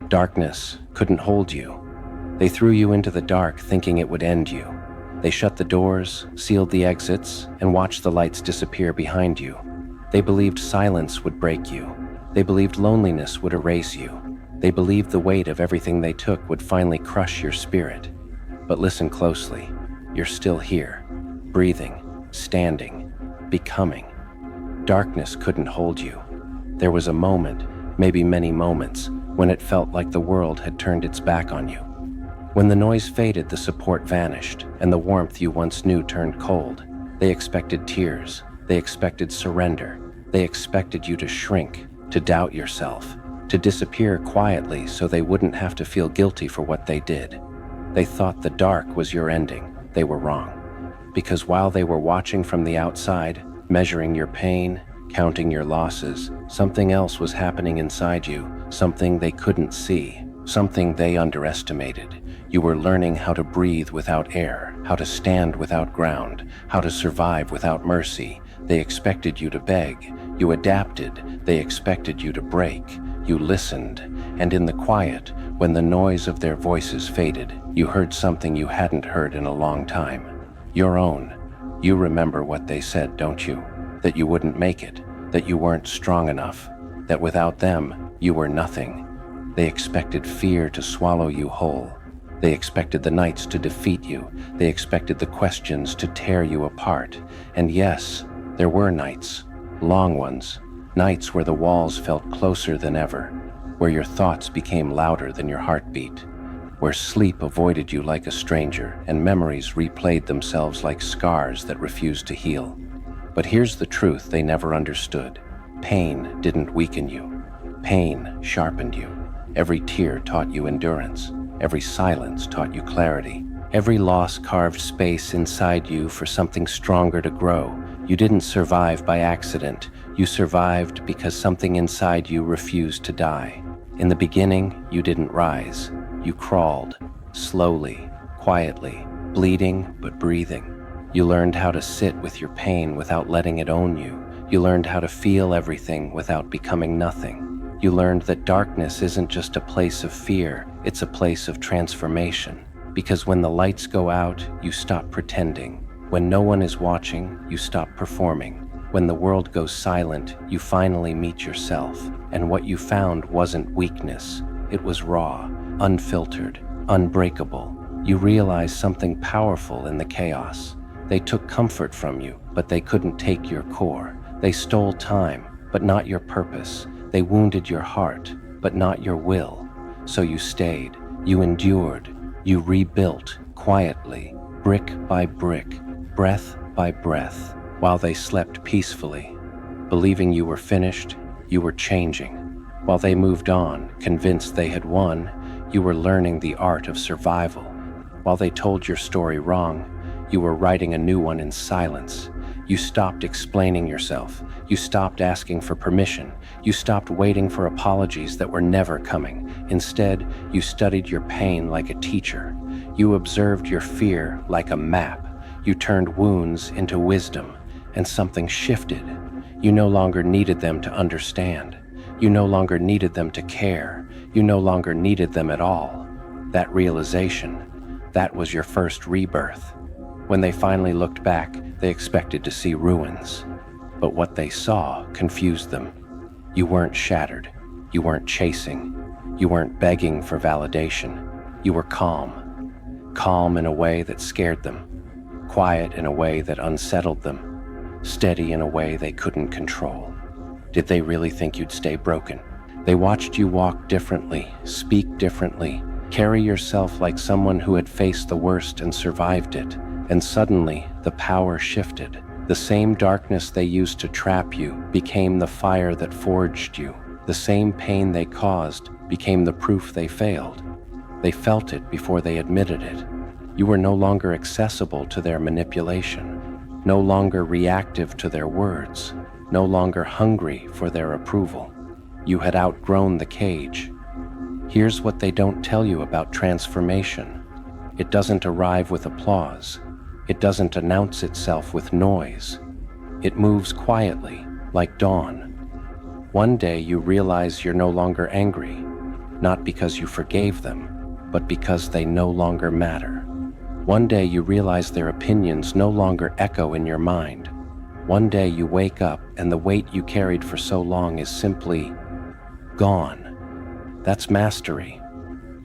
Darkness couldn't hold you. They threw you into the dark thinking it would end you. They shut the doors, sealed the exits, and watched the lights disappear behind you. They believed silence would break you. They believed loneliness would erase you. They believed the weight of everything they took would finally crush your spirit. But listen closely. You're still here, breathing, standing, becoming. Darkness couldn't hold you. There was a moment, maybe many moments, when it felt like the world had turned its back on you. When the noise faded, the support vanished, and the warmth you once knew turned cold. They expected tears. They expected surrender. They expected you to shrink, to doubt yourself, to disappear quietly so they wouldn't have to feel guilty for what they did. They thought the dark was your ending. They were wrong. Because while they were watching from the outside, measuring your pain, counting your losses, something else was happening inside you, something they couldn't see, something they underestimated. You were learning how to breathe without air, how to stand without ground, how to survive without mercy. They expected you to beg. You adapted. They expected you to break. You listened. And in the quiet, when the noise of their voices faded, you heard something you hadn't heard in a long time. Your own. You remember what they said, don't you? That you wouldn't make it, that you weren't strong enough, that without them, you were nothing. They expected fear to swallow you whole. They expected the nights to defeat you. They expected the questions to tear you apart. And yes, there were nights, long ones, nights where the walls felt closer than ever, where your thoughts became louder than your heartbeat, where sleep avoided you like a stranger and memories replayed themselves like scars that refused to heal. But here's the truth they never understood. Pain didn't weaken you. Pain sharpened you. Every tear taught you endurance. Every silence taught you clarity. Every loss carved space inside you for something stronger to grow. You didn't survive by accident. You survived because something inside you refused to die. In the beginning, you didn't rise. You crawled, slowly, quietly, bleeding but breathing. You learned how to sit with your pain without letting it own you. You learned how to feel everything without becoming nothing. You learned that darkness isn't just a place of fear, it's a place of transformation. Because when the lights go out, you stop pretending. When no one is watching, you stop performing. When the world goes silent, you finally meet yourself. And what you found wasn't weakness. It was raw, unfiltered, unbreakable. You realized something powerful in the chaos. They took comfort from you, but they couldn't take your core. They stole time, but not your purpose. They wounded your heart, but not your will. So you stayed, you endured, you rebuilt quietly, brick by brick, breath by breath, while they slept peacefully. Believing you were finished, you were changing. While they moved on, convinced they had won, you were learning the art of survival. While they told your story wrong, you were writing a new one in silence. You stopped explaining yourself. You stopped asking for permission. You stopped waiting for apologies that were never coming. Instead, you studied your pain like a teacher. You observed your fear like a map. You turned wounds into wisdom, and something shifted. You no longer needed them to understand. You no longer needed them to care. You no longer needed them at all. That realization, that was your first rebirth. When they finally looked back, they expected to see ruins. But what they saw confused them. You weren't shattered. You weren't chasing. You weren't begging for validation. You were calm. Calm in a way that scared them. Quiet in a way that unsettled them. Steady in a way they couldn't control. Did they really think you'd stay broken? They watched you walk differently, speak differently, carry yourself like someone who had faced the worst and survived it. And suddenly, the power shifted. The same darkness they used to trap you became the fire that forged you. The same pain they caused became the proof they failed. They felt it before they admitted it. You were no longer accessible to their manipulation, no longer reactive to their words, no longer hungry for their approval. You had outgrown the cage. Here's what they don't tell you about transformation. It doesn't arrive with applause. It doesn't announce itself with noise. It moves quietly, like dawn. One day you realize you're no longer angry. not because you forgave them, but because they no longer matter. One day you realize their opinions no longer echo in your mind. One day you wake up and the weight you carried for so long is simply gone. That's mastery.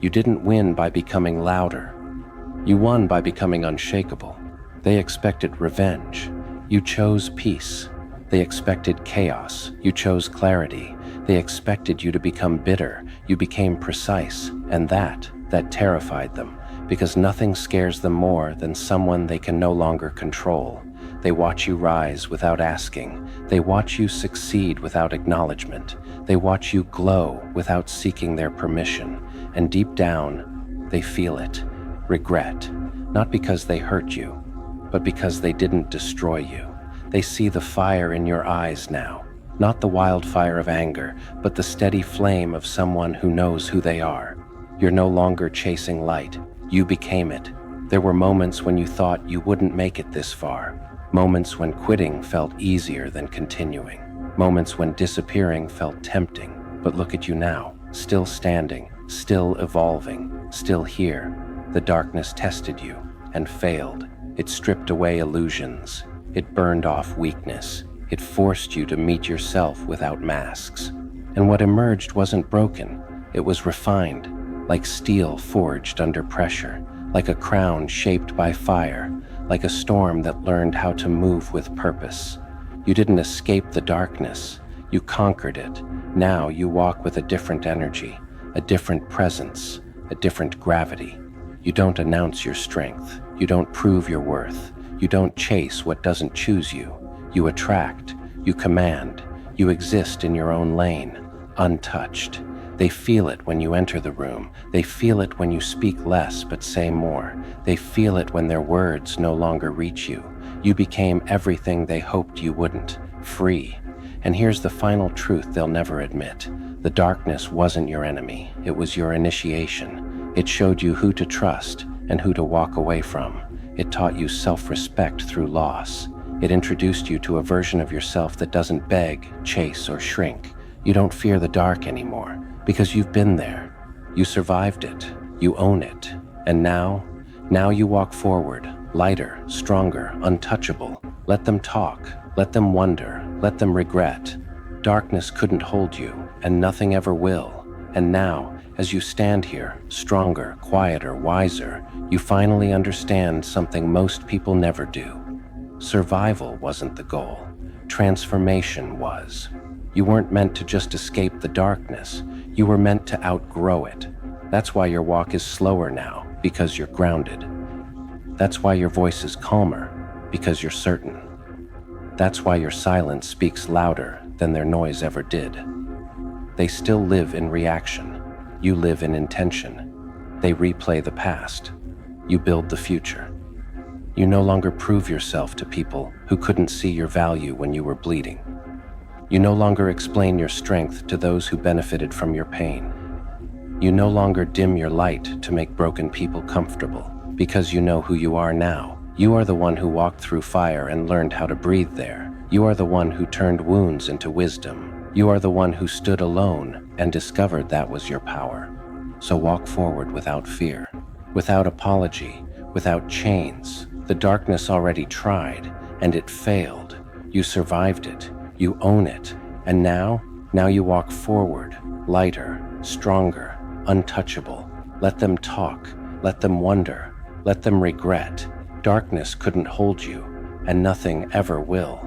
You didn't win by becoming louder. You won by becoming unshakable. They expected revenge. You chose peace. They expected chaos. You chose clarity. They expected you to become bitter. You became precise, and that terrified them, because nothing scares them more than someone they can no longer control. They watch you rise without asking. They watch you succeed without acknowledgement. They watch you glow without seeking their permission. And deep down, they feel it. Regret. Not because they hurt you, but because they didn't destroy you. They see the fire in your eyes now. Not the wildfire of anger, but the steady flame of someone who knows who they are. You're no longer chasing light. You became it. There were moments when you thought you wouldn't make it this far. Moments when quitting felt easier than continuing. Moments when disappearing felt tempting. But look at you now, still standing, still evolving, still here. The darkness tested you and failed. It stripped away illusions. It burned off weakness. It forced you to meet yourself without masks. And what emerged wasn't broken. It was refined, like steel forged under pressure, like a crown shaped by fire, like a storm that learned how to move with purpose. You didn't escape the darkness. You conquered it. Now you walk with a different energy, a different presence, a different gravity. You don't announce your strength. You don't prove your worth. You don't chase what doesn't choose you. You attract. You command. You exist in your own lane, untouched. They feel it when you enter the room. They feel it when you speak less but say more. They feel it when their words no longer reach you. You became everything they hoped you wouldn't, free. And here's the final truth they'll never admit. The darkness wasn't your enemy. It was your initiation. It showed you who to trust and who to walk away from. It taught you self-respect through loss. It introduced you to a version of yourself that doesn't beg, chase, or shrink. You don't fear the dark anymore, because you've been there. You survived it. You own it. And now you walk forward, lighter, stronger, untouchable. Let them talk. Let them wonder. Let them regret. Darkness couldn't hold you, and nothing ever will. And now, as you stand here, stronger, quieter, wiser, you finally understand something most people never do. Survival wasn't the goal. Transformation was. You weren't meant to just escape the darkness. You were meant to outgrow it. That's why your walk is slower now, because you're grounded. That's why your voice is calmer, because you're certain. That's why your silence speaks louder than their noise ever did. They still live in reaction. You live in intention. They replay the past. You build the future. You no longer prove yourself to people who couldn't see your value when you were bleeding. You no longer explain your strength to those who benefited from your pain. You no longer dim your light to make broken people comfortable, because you know who you are now. You are the one who walked through fire and learned how to breathe there. You are the one who turned wounds into wisdom. You are the one who stood alone and discovered that was your power. So walk forward without fear, without apology, without chains. The darkness already tried, and it failed. You survived it. You own it. And now you walk forward, lighter, stronger, untouchable. Let them talk. Let them wonder. Let them regret. Darkness couldn't hold you, and nothing ever will.